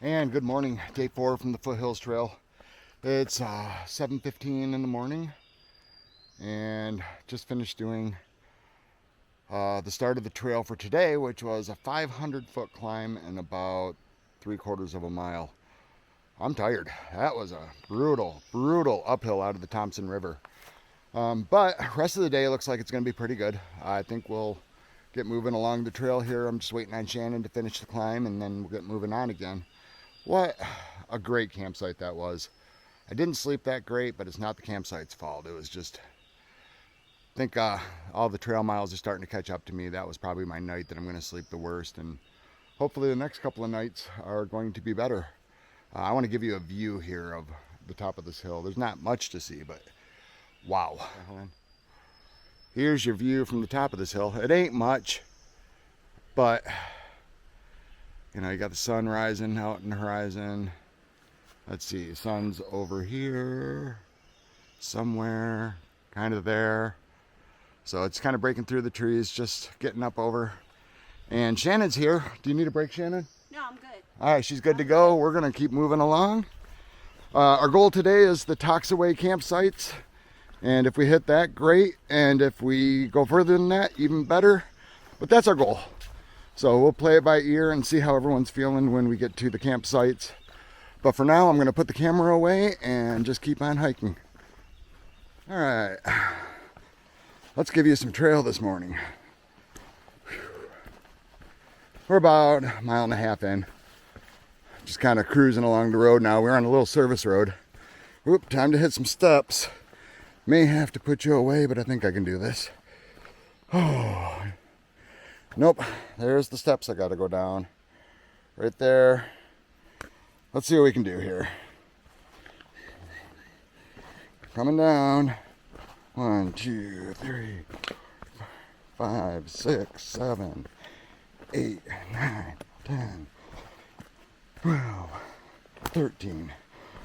And good morning, day 4 from the Foothills Trail. It's 7:15 in the morning, and just finished doing the start of the trail for today, which was a 500-foot climb and about 3/4 of a mile. I'm tired. That was a brutal uphill out of the Thompson River. But rest of the day looks like it's going to be pretty good. I think we'll get moving along the trail here. I'm just waiting on Shannon to finish the climb, and then we'll get moving on again. What a great campsite that was. I didn't sleep that great, but it's not the campsite's fault. It was just, I think all the trail miles are starting to catch up to me. That was probably my night that I'm going to sleep the worst, and hopefully the next couple of nights are going to be better. I want to give you a view here of the top of this hill. There's not much to see, but wow. Here's your view from the top of this hill. It ain't much, but you know, you got the sun rising out in the horizon. Let's see, the sun's over here somewhere, kind of there. So it's kind of breaking through the trees, just getting up over. And Shannon's here. Do you need a break, Shannon? No, I'm good. All right, she's good to go. We're gonna keep moving along. Our goal today is the Toxaway campsites. And if we hit that, great. And if we go further than that, even better. But that's our goal. So we'll play it by ear and see how everyone's feeling when we get to the campsites. But for now, I'm going to put the camera away and just keep on hiking. All right. Let's give you some trail this morning. We're about a mile and a half in. Just kind of cruising along the road now. We're on a little service road. Oop, time to hit some steps. May have to put you away, but I think I can do this. Oh. Nope, there's the steps I gotta go down. Right there. Let's see what we can do here. Coming down. 1, 2, 3, 5, 6, 7, 8, 9, 10, 12, 13,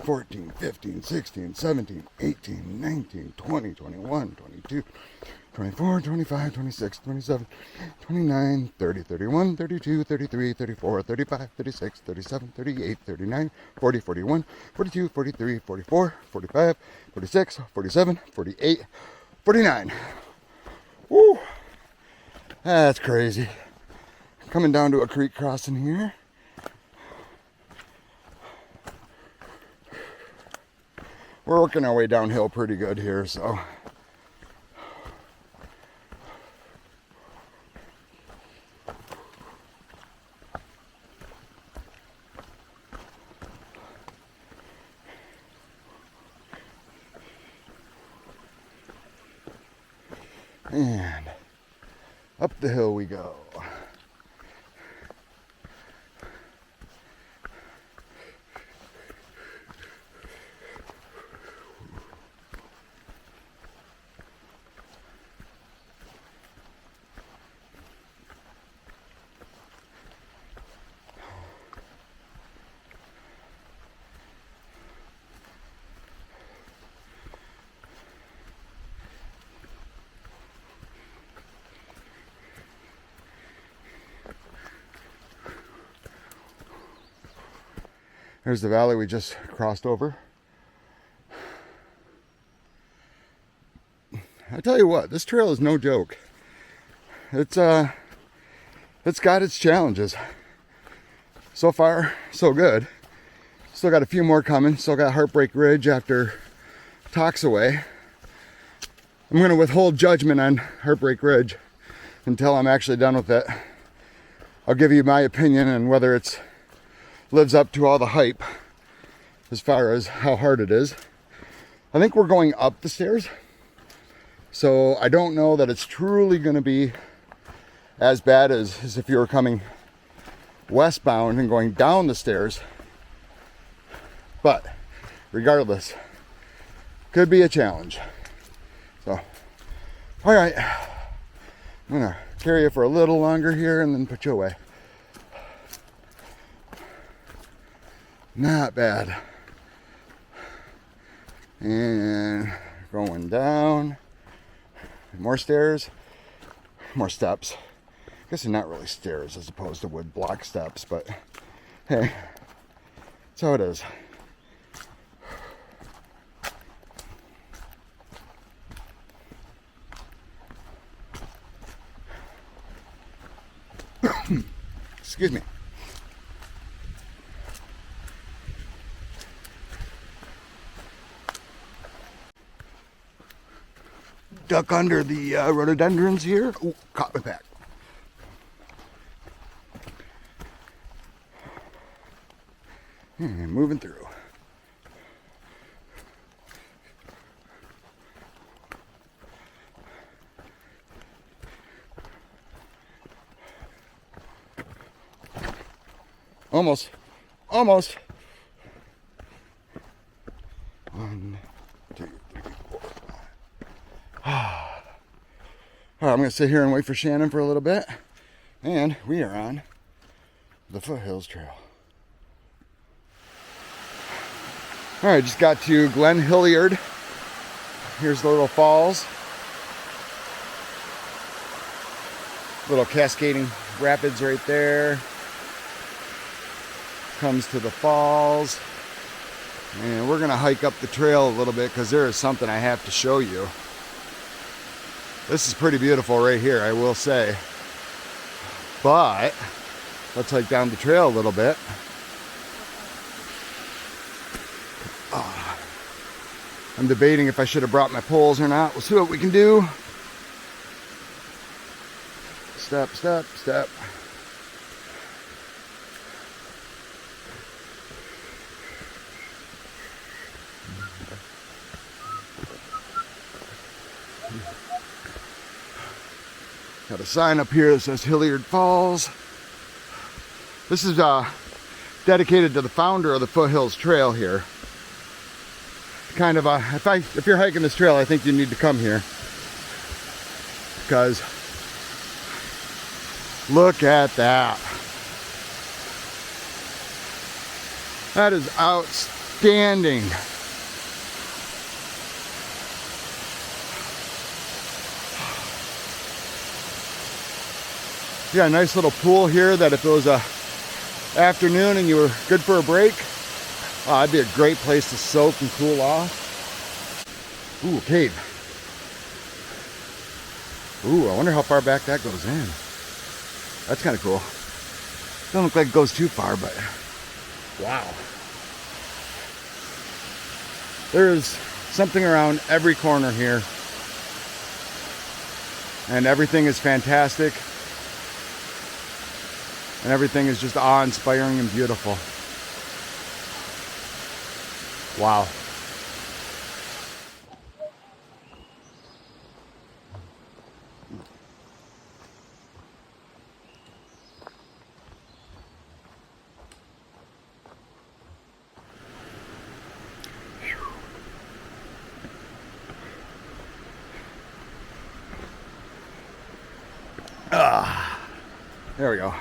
14, 15, 16, 17, 18, 19, 20, 21, 22, 24, 25, 26, 27, 29, 30, 31, 32, 33, 34, 35, 36, 37, 38, 39, 40, 41, 42, 43, 44, 45, 46, 47, 48, 49. Woo! That's crazy. Coming down to a creek crossing here. We're working our way downhill pretty good here, so. And up the hill we go. There's the valley we just crossed over. I tell you what, this trail is no joke. It's got its challenges. So far, so good. Still got a few more coming. Still got Heartbreak Ridge after Toxaway. I'm going to withhold judgment on Heartbreak Ridge until I'm actually done with it. I'll give you my opinion on whether it's lives up to all the hype as far as how hard it is. I think we're going up the stairs, so I don't know that it's truly going to be as bad as if you were coming westbound and going down the stairs. But regardless, could be a challenge. So, all right, I'm gonna carry you for a little longer here and then put you away. Not bad. And going down. More stairs. More steps. I guess they're not really stairs as opposed to wood block steps, but hey, That's how it is. Excuse me. Duck under the rhododendrons here. Oh, caught my back. And moving through. Almost. Almost. 1, 2, 3, 4, 5. All right, I'm going to sit here and wait for Shannon for a little bit. And we are on the Foothills Trail. All right, just got to Glen Hilliard. Here's the little falls. Little cascading rapids right there. Comes to the falls. And we're gonna hike up the trail a little bit because there is something I have to show you. This is pretty beautiful right here, I will say. But let's hike down the trail a little bit. I'm debating if I should have brought my poles or not. We'll see what we can do. Step, step, step. Got a sign up here that says Hilliard Falls. This is dedicated to the founder of the Foothills Trail here. Kind of if you're hiking this trail, I think you need to come here, because look at that. That is outstanding. You got a nice little pool here that if it was a afternoon and you were good for a break, it'd be a great place to soak and cool off. Ooh, a cave. Ooh, I wonder how far back that goes in. That's kind of cool. Doesn't look like it goes too far, but wow. There's something around every corner here. And everything is fantastic. And everything is just awe-inspiring and beautiful. Wow. There we go.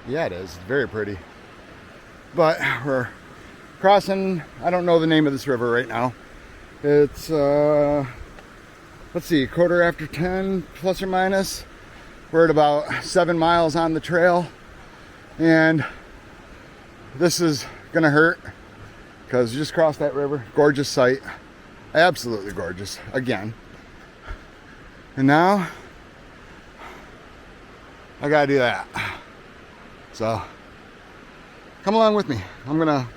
Yeah, it is. It's very pretty. But we're crossing, I don't know the name of this river right now. It's, let's see, 10:15, plus or minus. We're at about 7 miles on the trail. And this is gonna hurt because you just crossed that river. Gorgeous sight. Absolutely gorgeous. Again. And now, I gotta do that. So, come along with me. I'm gonna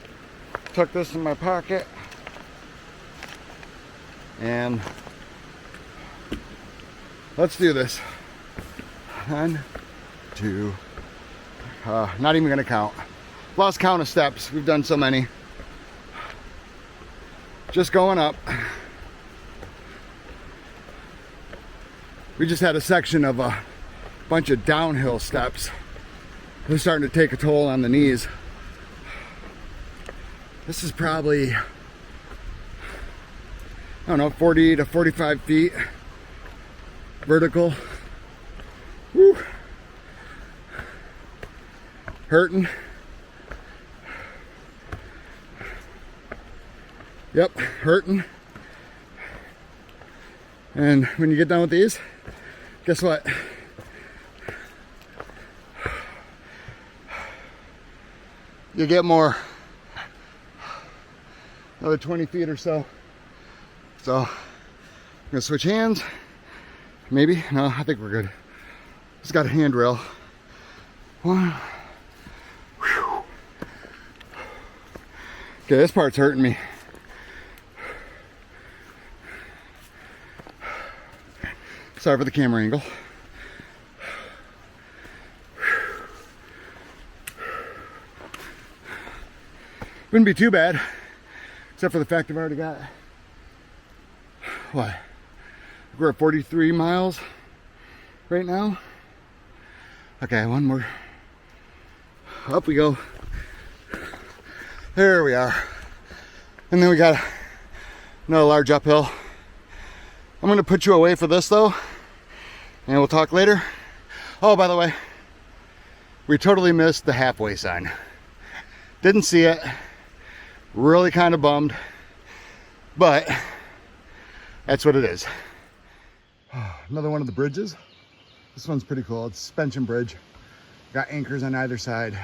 tuck this in my pocket and let's do this. 1, 2, not even gonna count. Lost count of steps. We've done so many. Just going up. We just had a section of a bunch of downhill steps. They're starting to take a toll on the knees. This is probably, I don't know, 40 to 45 feet vertical. Woo. Hurting. Yep, hurting. And when you get done with these, guess what? You get more. Another 20 feet or so. So, I'm gonna switch hands. Maybe? No, I think we're good. Just got a handrail. One. Whew. Okay, this part's hurting me. Sorry for the camera angle. Wouldn't be too bad, except for the fact I've already got, what? We're at 43 miles right now. Okay, one more. Up we go. There we are. And then we got another large uphill. I'm gonna put you away for this though, and we'll talk later. Oh, by the way, we totally missed the halfway sign. Didn't see it. Really kind of bummed, but that's what it is. Another one of the bridges. This one's pretty cool. It's a suspension bridge. Got anchors on either side.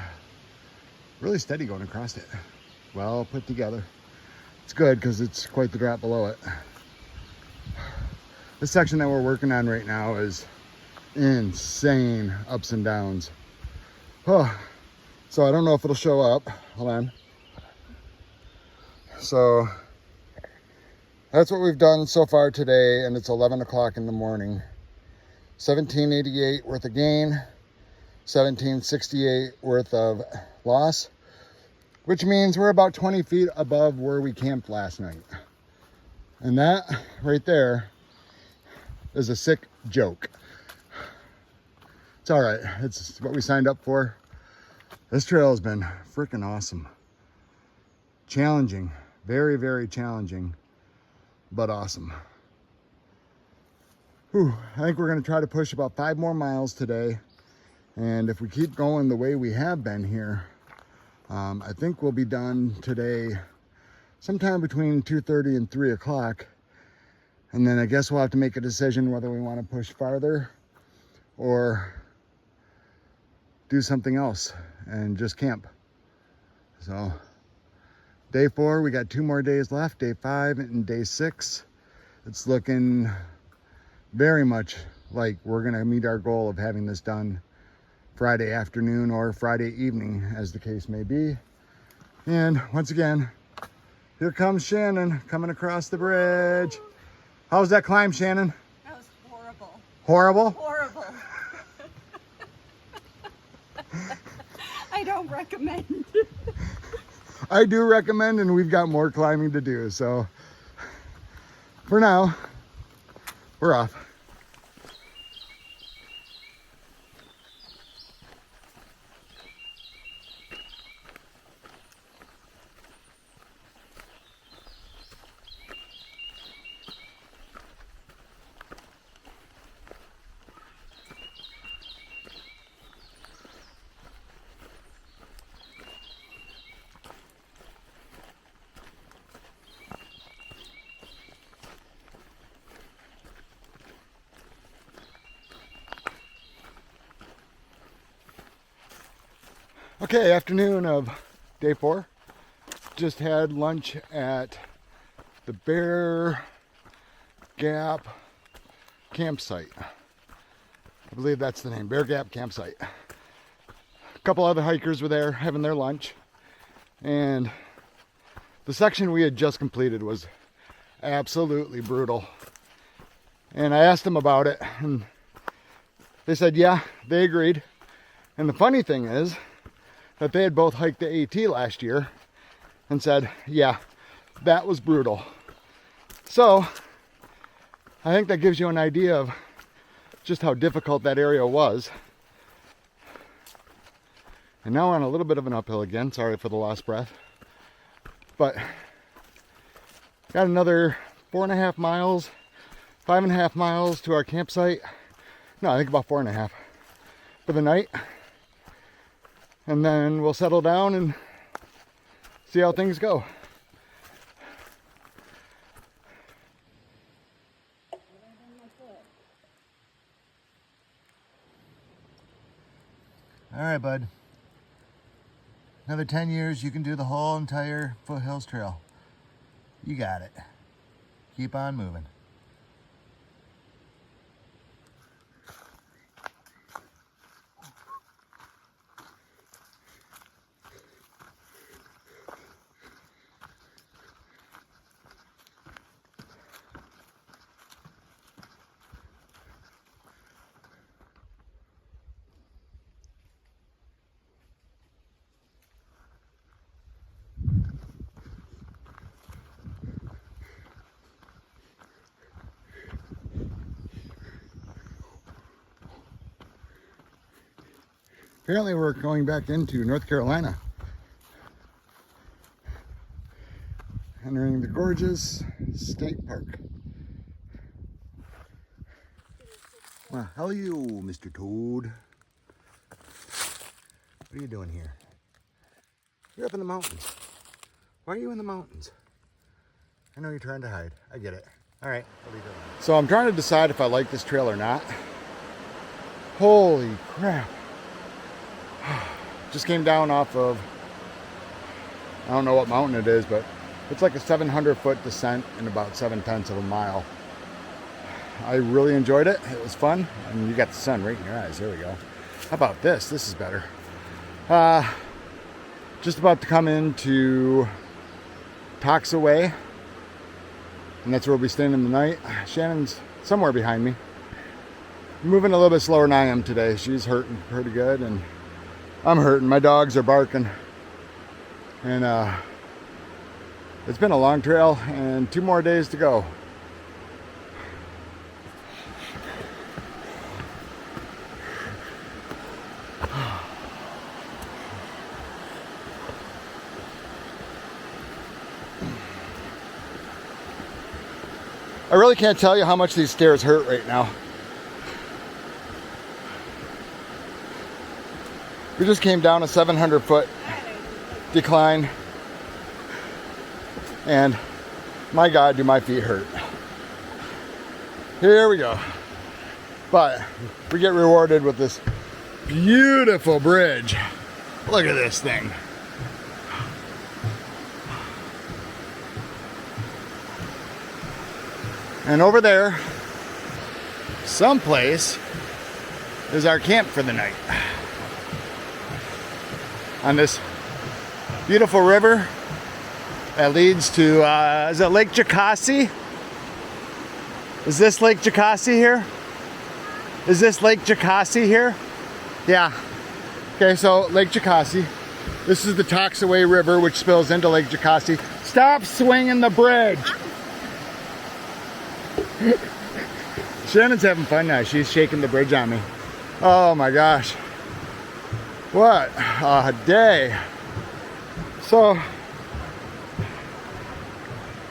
Really steady going across it. Well put together. It's good because it's quite the drop below it. This section that we're working on right now is insane ups and downs. Oh, so I don't know if it'll show up. Hold on. So that's what we've done so far today, and it's 11 o'clock in the morning. 1788 worth of gain, 1768 worth of loss, which means we're about 20 feet above where we camped last night. And that right there is a sick joke. It's all right. It's what we signed up for. This trail has been freaking awesome. Challenging. Very, very challenging, but awesome. Whew, I think we're going to try to push about 5 more miles today. And if we keep going the way we have been here, I think we'll be done today sometime between 2:30 and 3 o'clock. And then I guess we'll have to make a decision whether we want to push farther or do something else and just camp. So day 4, we got 2 more days left, day 5 and day 6. It's looking very much like we're gonna meet our goal of having this done Friday afternoon or Friday evening, as the case may be. And once again, here comes Shannon coming across the bridge. How was that climb, Shannon? That was horrible. Horrible? Horrible. I don't recommend. I do recommend, and we've got more climbing to do. So for now, we're off. Okay, afternoon of day 4. Just had lunch at the Bear Gap campsite. I believe that's the name, Bear Gap campsite. A couple other hikers were there having their lunch. And the section we had just completed was absolutely brutal. And I asked them about it, and they said, yeah, they agreed. And the funny thing is that they had both hiked the AT last year and said, yeah, that was brutal. So I think that gives you an idea of just how difficult that area was. And now we're on a little bit of an uphill again. Sorry for the lost breath. But got another 4.5 miles, 5.5 miles to our campsite. No, I think about 4.5 for the night. And then we'll settle down and see how things go. All right, bud. Another 10 years, you can do the whole entire Foothills Trail. You got it. Keep on moving. Apparently we're going back into North Carolina. Entering the gorgeous state park. Well, how are you, Mr. Toad? What are you doing here? You're up in the mountains. Why are you in the mountains? I know you're trying to hide. I get it. All right, I'll leave it alone. So I'm trying to decide if I like this trail or not. Holy crap. Just came down off of, I don't know what mountain it is, but it's like a 700-foot descent in about 7/10 of a mile. I really enjoyed it. It was fun. And you got the sun right in your eyes. There we go. How about this? This is better. Just about to come into Toxaway. And that's where we'll be staying in the night. Shannon's somewhere behind me. Moving a little bit slower than I am today. She's hurting pretty good, and I'm hurting. My dogs are barking. And it's been a long trail and 2 more days to go. I really can't tell you how much these stairs hurt right now. We just came down a 700-foot decline, and my God, do my feet hurt. Here we go. But we get rewarded with this beautiful bridge. Look at this thing. And over there, someplace, is our camp for the night. On this beautiful river that leads to, is it Lake Jocassee? Is this Lake Jocassee here? Is this Lake Jocassee here? Yeah. Okay, so Lake Jocassee. This is the Toxaway River, which spills into Lake Jocassee. Stop swinging the bridge! Shannon's having fun now. She's shaking the bridge on me. Oh my gosh. What a day. So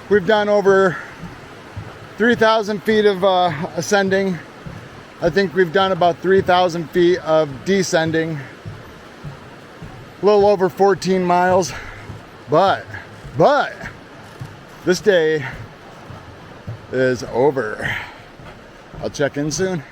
we've done over 3,000 feet of ascending. I think we've done about 3,000 feet of descending. A little over 14 miles. But this day is over. I'll check in soon.